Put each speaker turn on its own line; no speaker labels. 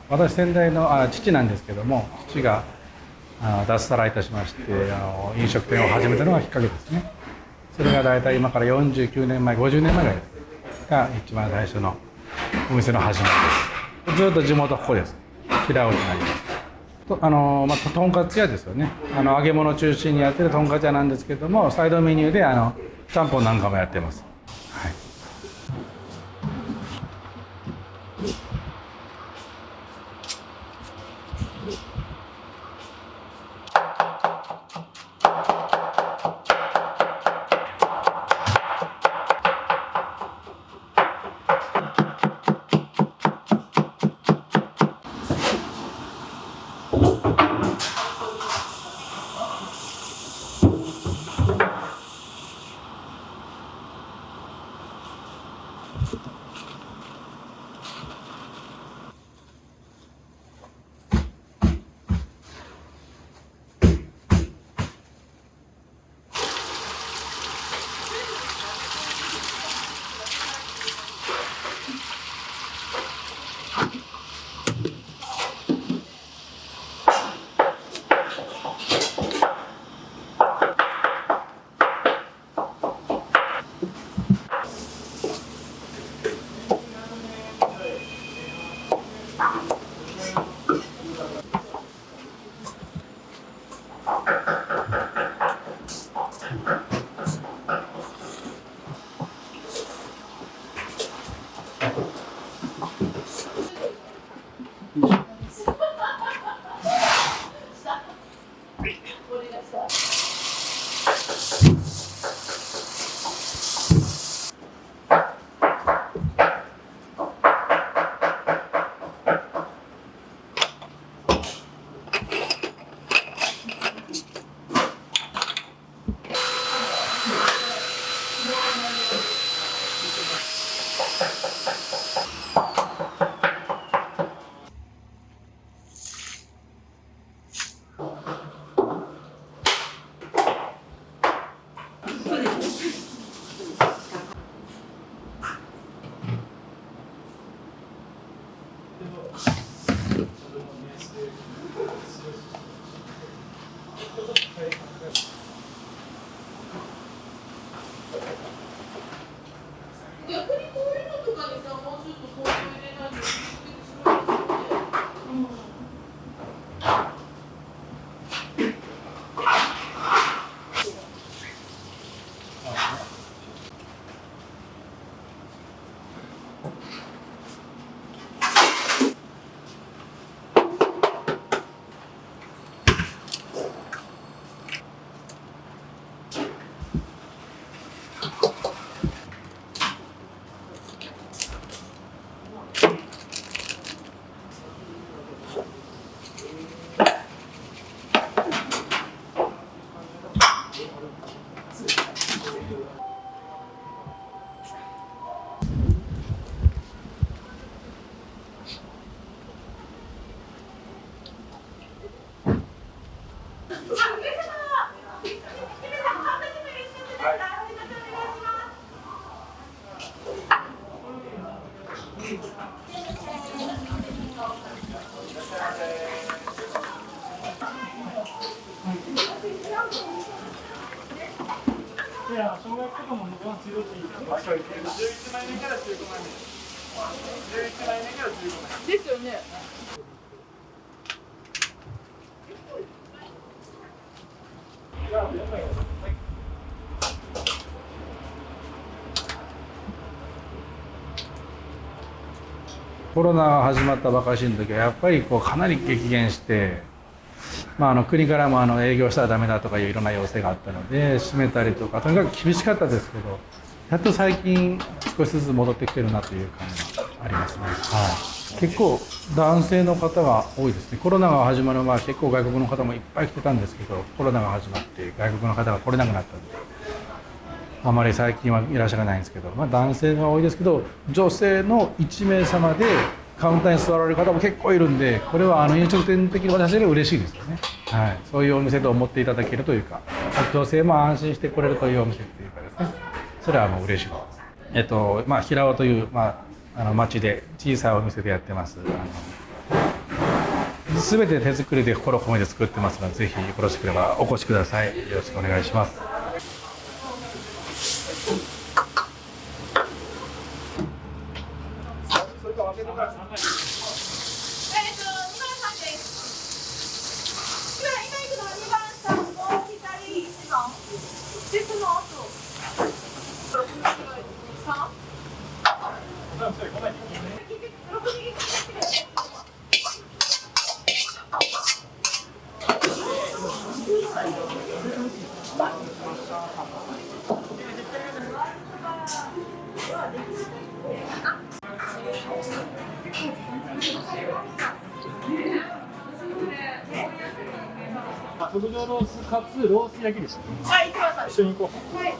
私先代の父なんですけども、父が脱サラいたしまして飲食店を始めたのがきっかけですね。それが大体今から49年前50年前ぐらいが一番最初のお店の始まりです。ずっと地元ここです。平尾になります。とんかつ屋ですよね。揚げ物中心にやってるとんかつ屋なんですけども、サイドメニューでちゃんぽんなんかもやってます。はい。
ですよね。
コロナが始まったばかしの時はやっぱりこうかなり激減して、国からも営業したらダメだとかいういろんな要請があったので閉めたりとか、とにかく厳しかったですけど、やっと最近少しずつ戻ってきてるなという感じがありますね。はい、結構男性の方が多いですね。コロナが始まる前は結構外国の方もいっぱい来てたんですけど、コロナが始まって外国の方が来れなくなったんで、あまり最近はいらっしゃらないんですけど、男性が多いですけど、女性の1名様でカウンターに座られる方も結構いるんで、これは飲食店的に私より嬉しいですよね。はい、そういうお店と思っていただけるというか、女性も安心して来れるというお店というかですね、それはもう嬉しいです。平尾という、町で小さいお店でやってます。全て手作りで心込めて作ってますので、ぜひよろしければお越しください。よろしくお願いします。
特上ロースかつロース焼きでしたね。
はい、行きました。
一緒に行こう。
はい。